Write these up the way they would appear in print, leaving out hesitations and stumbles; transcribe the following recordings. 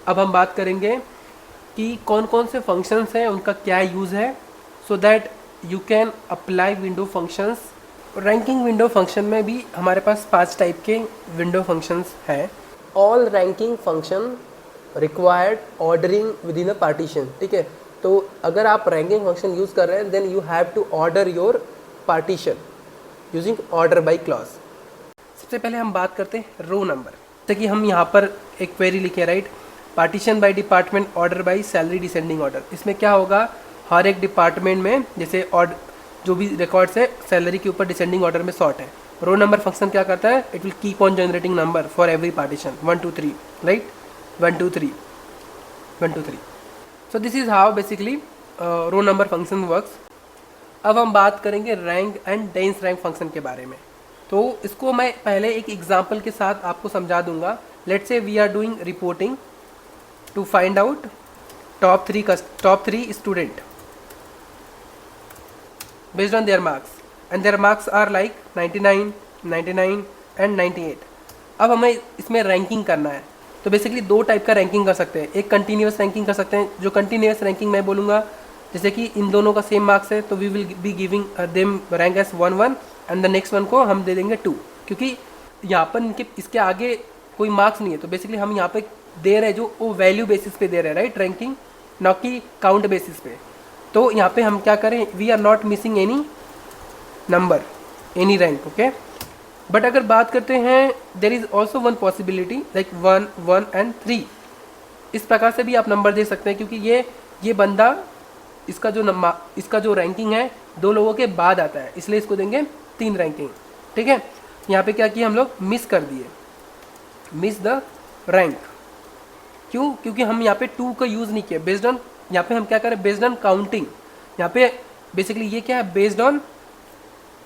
अब हम बात करेंगे कि कौन कौन से फंक्शंस हैं, उनका क्या यूज़ है, so that you can apply window functions. Ranking window function में भी हमारे पास 5 टाइप के विंडो फंक्शंस हैं। All ranking function required ordering with in a partition, ठीक है। तो अगर आप रैंकिंग फंक्शन यूज़ कर रहे हैं then you have to order your partition using order by clause. सबसे पहले हम बात करते हैं रो नंबर। जैसे कि हम यहाँ पर एक क्वेरी लिखे, right, partition by department order by salary descending order. इसमें क्या होगा, हर एक डिपार्टमेंट में जैसे ऑर्डर जो भी रिकॉर्ड्स है सैलरी के ऊपर डिसेंडिंग ऑर्डर में सॉर्ट है। रो नंबर फंक्शन क्या करता है, it will keep on generating number for every partition 1 2 3, right, 1 2 3 1 2 3। So this is how basically row number function works. अब हम बात करेंगे rank and dense rank function के बारे में। तो इसको मैं पहले एक एग्जांपल के साथ आपको समझा दूंगा। Let's say we are doing reporting to find out top three student based on their marks and their marks are like 99, 99 and 98। अब हमें इसमें रैंकिंग करना है। तो बेसिकली 2 टाइप का रैंकिंग कर सकते हैं। एक कंटिन्यूस रैंकिंग कर सकते हैं। जो कंटिन्यूस रैंकिंग मैं बोलूँगा, जैसे कि इन दोनों का सेम मार्क्स है तो we will be giving them rank as 1 1 and the next one को हम दे देंगे 2, क्योंकि यहाँ पर इनके इसके आगे कोई मार्क्स नहीं है। तो बेसिकली हम यहाँ पे दे रहे हैं जो वो वैल्यू बेसिस पे दे रहे हैं, राइट, रैंकिंग, ना कि काउंट बेसिस पे। तो यहाँ पे हम क्या करें, we are not missing any number, any rank, okay. But अगर बात करते हैं there is also one possibility like 1 1 and 3। इस प्रकार से भी आप नंबर दे सकते हैं, क्योंकि ये बंदा इसका जो रैंकिंग है 2 लोगों के बाद आता है, इसलिए इसको देंगे 3 रैंकिंग, ठीक है। यहाँ पे क्या किया हम लोग, मिस कर दिए, मिस द रैंक। क्यों, क्योंकि हम यहाँ पे 2 का यूज़ नहीं किया। बेस्ड ऑन, यहाँ पे हम क्या करें, बेस्ड ऑन काउंटिंग। यहाँ पे बेसिकली ये क्या है, बेस्ड ऑन,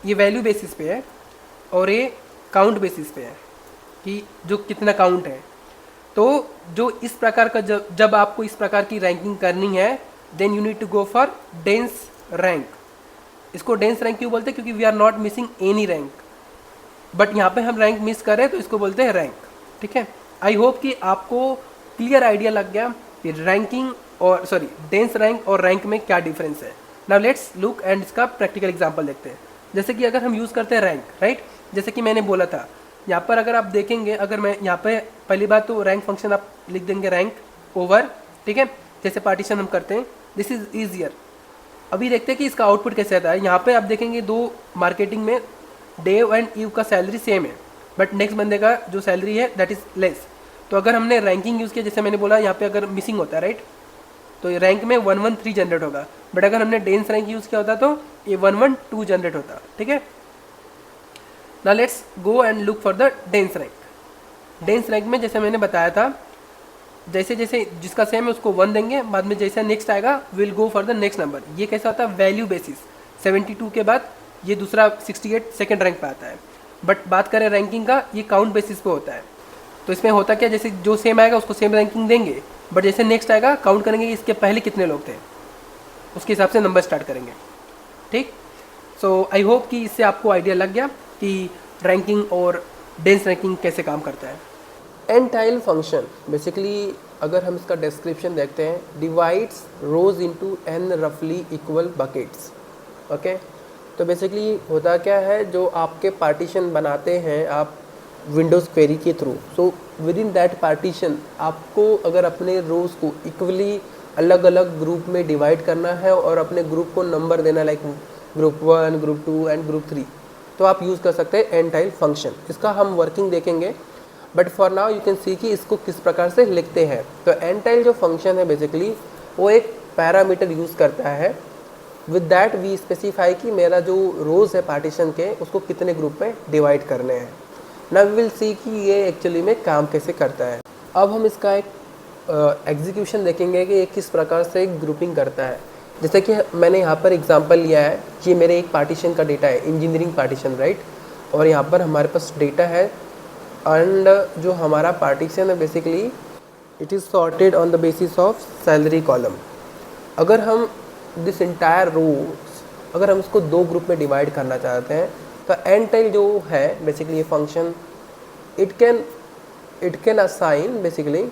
ये वैल्यू बेसिस पे है और ये काउंट बेसिस पे है कि जो कितना काउंट है। तो जो इस प्रकार का जब आपको इस प्रकार की रैंकिंग करनी है then you need to go for dense rank. इसको डेंस रैंक क्यों बोलते हैं, क्योंकि we are not missing any rank, but यहाँ पे हम रैंक मिस करें तो इसको बोलते हैं रैंक, ठीक है। आई होप कि आपको क्लियर आइडिया लग गया कि रैंकिंग और डेंस रैंक और रैंक में क्या डिफरेंस है। नाउ लेट्स लुक एंड इसका प्रैक्टिकल एग्जांपल देखते हैं। जैसे कि अगर हम यूज़ करते हैं रैंक, राइट, जैसे कि मैंने बोला था, यहाँ पर अगर आप देखेंगे, अगर मैं यहाँ पे पहली बात तो रैंक फंक्शन आप लिख देंगे रैंक ओवर, ठीक है, जैसे पार्टीशन हम करते हैं, दिस इज ईजियर। अभी देखते हैं कि इसका आउटपुट कैसे आता है। यहाँ पे आप देखेंगे 2 मार्केटिंग में डेव एंड ईव का सैलरी सेम है, बट नेक्स्ट बंदे का जो सैलरी है दैट इज लेस। तो अगर हमने रैंकिंग यूज़ किया, जैसे मैंने बोला यहाँ पे अगर मिसिंग होता है, राइट, तो ये रैंक में 1 1 3 जनरेट होगा, बट अगर हमने डेंस रैंक यूज़ किया होता तो ये 1 1 2 जनरेट होता, ठीक है। Now let's go and look for the dense rank. Dense rank में जैसे मैंने बताया था, जैसे जैसे जिसका सेम है उसको 1 देंगे, बाद में जैसे नेक्स्ट आएगा will go for the next number. ये कैसा होता है, वैल्यू बेसिस। 72 के बाद ये दूसरा 68 सेकेंड रैंक पे आता है। बट बात करें रैंकिंग का, ये काउंट बेसिस पे होता है। तो इसमें होता क्या, जैसे जो सेम आएगा उसको सेम रैंकिंग देंगे, बट जैसे नेक्स्ट आएगा काउंट करेंगे कि इसके पहले कितने लोग थे, उसके हिसाब से नंबर स्टार्ट करेंगे, ठीक। सो आई होप कि इससे आपको आइडिया लग गया कि रैंकिंग और डेंस रैंकिंग कैसे काम करता है। एंटाइल फंक्शन बेसिकली अगर हम इसका डिस्क्रिप्शन देखते हैं, डिवाइड्स रोज इनटू n रफली इक्वल बकेट्स, ओके। तो बेसिकली होता क्या है, जो आपके पार्टीशन बनाते हैं आप विंडोज़ क्वेरी के through, so with in that partition आपको अगर अपने रोज़ को इक्वली अलग अलग ग्रुप में डिवाइड करना है और अपने ग्रुप को नंबर देना, like group 1, group 2 and group 3, तो आप यूज़ कर सकते हैं एंटाइल फंक्शन। इसका हम वर्किंग देखेंगे, but for now you can see कि इसको किस प्रकार से लिखते हैं। तो एंटाइल जो फंक्शन है बेसिकली वो एक पैरामीटर यूज़ करता है, विद दैट वी स्पेसिफाई कि मेरा जो रोज़ है पार्टीशन के उसको कितने ग्रुप में डिवाइड करने हैं। नाउ वी विल सी कि ये एक्चुअली में काम कैसे करता है। अब हम इसका एक एग्जीक्यूशन देखेंगे कि ये किस प्रकार से ग्रुपिंग करता है। जैसे कि मैंने यहाँ पर एग्जांपल लिया है कि मेरे एक पार्टीशन का डेटा है, इंजीनियरिंग पार्टीशन, राइट, और यहाँ पर हमारे पास डेटा है एंड जो हमारा पार्टीशन है basically it is sorted on the basis of salary column. अगर हम दिस इंटायर रोज अगर हम इसको 2 ग्रुप में डिवाइड करना चाहते हैं तो एंटाइल जो है बेसिकली ये function it can assign basically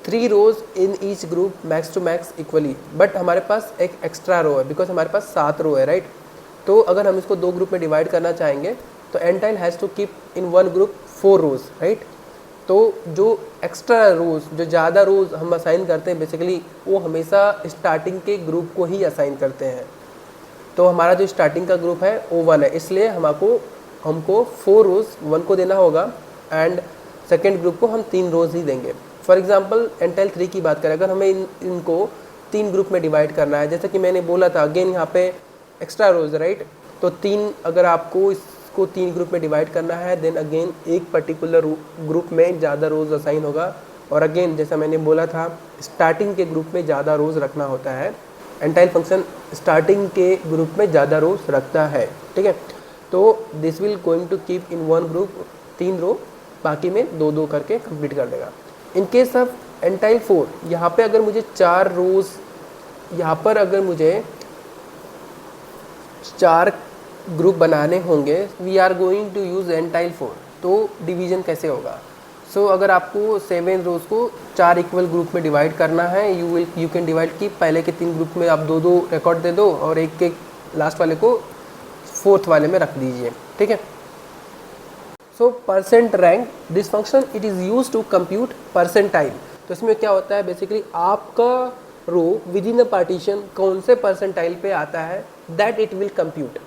3 rows in each group max to max equally, but हमारे पास एक एक्स्ट्रा रो है बिकॉज हमारे पास 7 रो है, राइट। तो अगर हम इसको 2 ग्रुप में डिवाइड करना चाहेंगे तो n tile has to keep in 1 group 4 rows, right. तो जो एक्स्ट्रा रोज, जो ज़्यादा रोज हम असाइन करते हैं बेसिकली, वो हमेशा स्टार्टिंग के ग्रुप को ही असाइन करते हैं। तो हमारा जो स्टार्टिंग का ग्रुप है वो 1 है, इसलिए हमको 4 रोज 1 को देना होगा एंड सेकेंड ग्रुप को हम 3 रोज ही देंगे। फॉर एग्जाम्पल n टाइल 3 की बात करें, अगर हमें इनको 3 ग्रुप में डिवाइड करना है, जैसे कि मैंने बोला था अगेन यहाँ पे एक्स्ट्रा रोज, राइट। तो 3, अगर आपको इसको 3 ग्रुप में डिवाइड करना है देन अगेन एक पर्टिकुलर ग्रुप में ज़्यादा रोज असाइन होगा, और अगेन जैसा मैंने बोला था स्टार्टिंग के ग्रुप में ज़्यादा रोज रखना होता है। n टाइल फंक्शन स्टार्टिंग के ग्रुप में ज़्यादा रोज रखता है, ठीक है। तो this will going to keep in 1 group 3 row, बाकी में 2-2 करके कंप्लीट कर देगा। In case of n tile 4, यहाँ पे अगर मुझे 4 रोज, यहाँ पर अगर मुझे 4 ग्रुप बनाने होंगे, we are going to use n tile 4। तो डिवीजन कैसे होगा? सो अगर आपको 7 रोज को 4 इक्वल ग्रुप में डिवाइड करना है, यू कैन डिवाइड कि पहले के 3 ग्रुप में आप 2-2 रिकॉर्ड दे दो और एक के लास्ट वाले को 4th वाले में रख दीजिए, ठीक है। So percent rank, this function it is use to compute percentile. तो इसमें क्या होता है बेसिकली, आपका row within the partition कौन से परसेंटाइल पे आता है दैट इट विल कंप्यूट।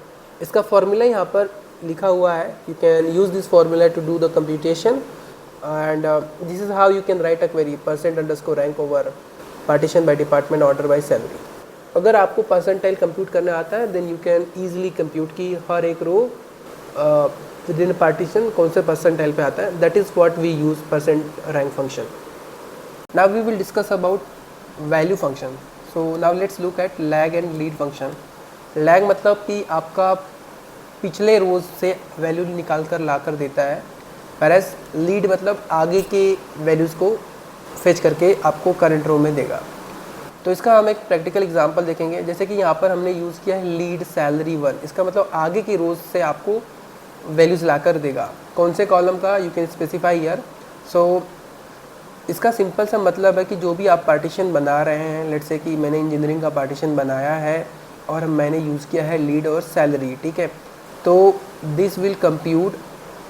इसका फॉर्मूला यहाँ पर लिखा हुआ है, you can use this formula to do the computation and this is how you can write a query percent underscore rank over partition by department order by salary. अगर आपको percentile compute करने आता है then you can easily compute की हर एक रो within partition कौन से परसेंटाइल पे आता है। That is what we use percent rank function. Now we will discuss about value function. So now let's look at lag and lead function. Lag मतलब कि आपका पिछले रोज से वैल्यू निकाल कर ला कर देता है, whereas लीड मतलब आगे के वैल्यूज़ को फेच करके आपको करंट रो में देगा। तो इसका हम एक प्रैक्टिकल एग्जांपल देखेंगे, जैसे कि यहाँ पर हमने यूज़ किया है लीड सैलरी 1। इसका मतलब आगे की रोज से आपको वैल्यूज़ ला कर देगा। कौन से कॉलम का, यू कैन स्पेसिफाई हियर। सो इसका सिंपल सा मतलब है कि जो भी आप पार्टीशन बना रहे हैं, लेट्स से कि मैंने इंजीनियरिंग का पार्टीशन बनाया है और मैंने यूज़ किया है लीड और सैलरी, ठीक है। तो दिस विल कंप्यूट,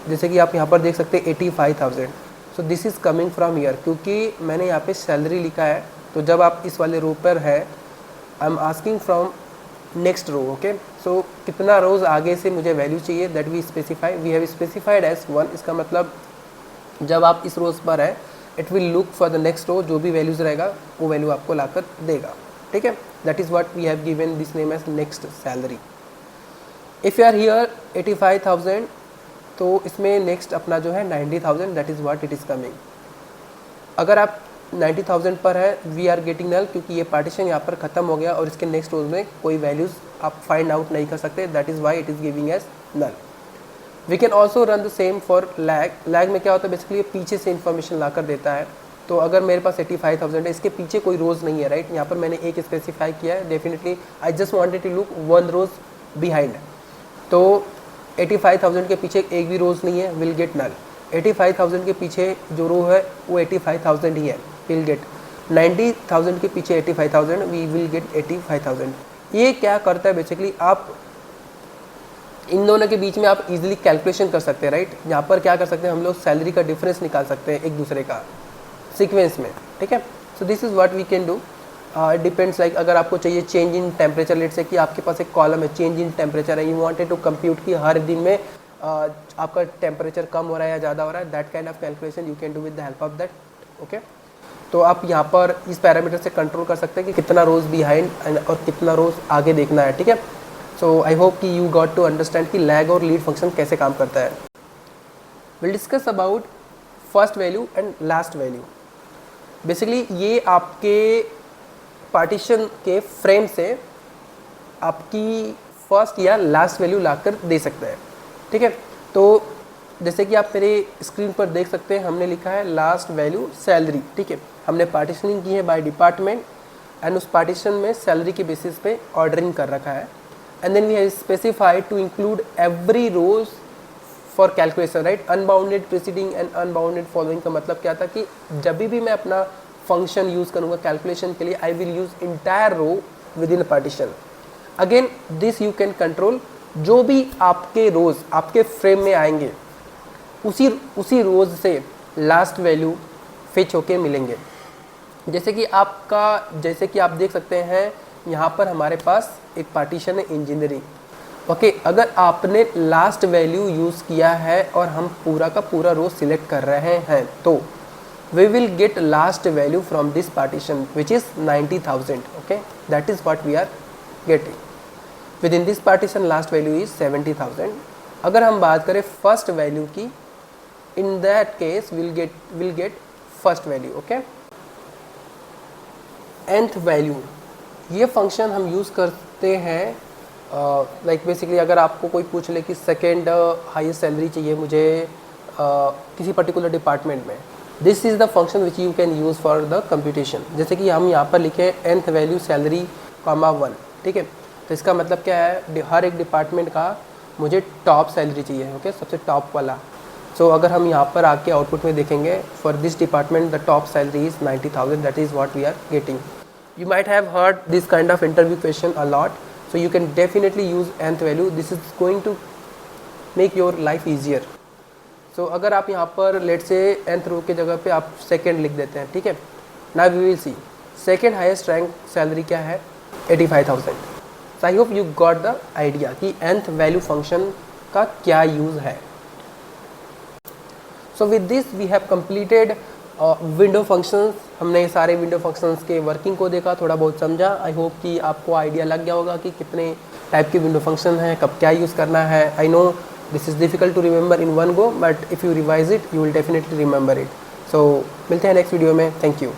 जैसे कि आप यहाँ पर देख सकते हैं 85,000। सो this is coming from year, क्योंकि मैंने यहाँ पे सैलरी लिखा है। तो जब आप इस वाले रो पर है, I am asking from next row, okay. So कितना रोज आगे से मुझे वैल्यू चाहिए, that we specify, we have specified as 1। इसका मतलब जब आप इस रोज पर है it will look for the next row, जो भी वैल्यूज़ रहेगा वो वैल्यू आपको लाकर देगा, ठीक है। That is what we have given this name as next salary. If you are here 85,000, तो इसमें नेक्स्ट अपना जो है 90,000, that is what it is coming. अगर आप 90,000 पर है, वी आर गेटिंग नल, क्योंकि ये पार्टीशन यहाँ पर ख़त्म हो गया और इसके नेक्स्ट रोज में कोई वैल्यूज़ आप फाइंड आउट नहीं कर सकते, that is why it is giving as null. We can also run the same for lag. Lag में क्या होता है बेसिकली, ये पीछे से इन्फॉर्मेशन ला कर देता है। तो अगर मेरे पास 85,000 है, इसके पीछे कोई रोज़ नहीं है, राइट। यहाँ पर मैंने एक स्पेसिफाई किया है, definitely I just wanted to look 1 rows behind. तो 85,000 के पीछे एक भी रोज़ नहीं है, विल गेट नल। 85,000 के पीछे जो रो है वो 85,000 ही है, विल गेट। 90,000 के पीछे 85,000, वी विल गेट 85,000। ये क्या करता है बेसिकली, आप इन दोनों के बीच में आप इजीली कैलकुलेशन कर सकते हैं, राइट। यहाँ पर क्या कर सकते हैं हम लोग, सैलरी का डिफरेंस निकाल सकते हैं एक दूसरे का सीक्वेंस में, ठीक है। So this is what we can do. It depends, like अगर आपको चाहिए चेंज इन टेम्परेचर, लेट से कि आपके पास एक कॉलम है चेंज इन टेम्परेचर है, यू वांटेड टू कंप्यूट कि हर दिन में आपका टेम्परेचर कम हो रहा है या ज़्यादा हो रहा है, that kind of calculation you can do with the help of that, okay. तो आप यहाँ पर इस पैरामीटर से कंट्रोल कर सकते हैं कि कितना रोज़ बिहाइंड और कितना रोज़ आगे देखना है, ठीक है। सो आई होप कि यू गॉट टू अंडरस्टैंड कि लैग और लीड फंक्शन कैसे काम करता है। Will discuss about first value and last value. Basically ये आपके पार्टीशन के फ्रेम से आपकी फर्स्ट या लास्ट वैल्यू लाकर दे सकते हैं, ठीक है। तो जैसे कि आप मेरे स्क्रीन पर देख सकते हैं, हमने लिखा है लास्ट वैल्यू सैलरी, ठीक है। हमने पार्टीशनिंग की है बाय डिपार्टमेंट एंड उस पार्टीशन में सैलरी के बेसिस पे ऑर्डरिंग कर रखा है। And then we have specified to include every rows for calculation, right. Unbounded preceding and unbounded following का मतलब क्या था कि जब भी मैं अपना फंक्शन यूज़ करूँगा कैलकुलेशन के लिए, I will use entire row within partition. Again this you can control, जो भी आपके रोज़ आपके फ्रेम में आएंगे उसी रोज़ से लास्ट वैल्यू फिच होके मिलेंगे। जैसे कि आप देख सकते हैं यहाँ पर हमारे पास एक पार्टीशन है इंजीनियरिंग। ओके, अगर आपने लास्ट वैल्यू यूज़ किया है और हम पूरा का पूरा रो सिलेक्ट कर रहे हैं तो we will get last value from this partition which is 90,000। Okay, that is what we are getting with in this partition. Last value is 70,000। अगर हम बात करें फर्स्ट वैल्यू की, in that case will get first value. Okay, nth value, ये function हम use करते हैं like basically अगर आपको कोई पूछ ले कि सेकेंड हाईएस्ट सैलरी चाहिए मुझे किसी पर्टिकुलर डिपार्टमेंट में, this is the function which you can use for the computation. जैसे कि हम यहाँ पर लिखे nth वैल्यू सैलरी कॉमा 1, ठीक है, तो इसका मतलब क्या है, हर एक डिपार्टमेंट का मुझे टॉप सैलरी चाहिए। ओके, सबसे टॉप वाला। सो अगर हम यहाँ पर आके आउटपुट में देखेंगे for this department the top salary is 90,000, that is what we are getting. You might have heard this kind of interview question a lot, so you can definitely use nth value. This is going to make your life easier. So अगर आप यहाँ पर let's say nth रो के जगह पे आप second लिख देते हैं, ठीक है। Now we will see second highest rank salary क्या है, 85,000. So I hope you got the idea कि nth value function का क्या यूज़ है। So with this we have completed window functions. हमने सारे विंडो फंक्शंस के वर्किंग को देखा, थोड़ा बहुत समझा। आई होप कि आपको आइडिया लग गया होगा कि कितने टाइप के विंडो फंक्शन हैं, कब क्या यूज़ करना है। I know this is difficult to remember in one go, but if you revise it you will definitely remember it. So मिलते हैं नेक्स्ट वीडियो में। Thank you.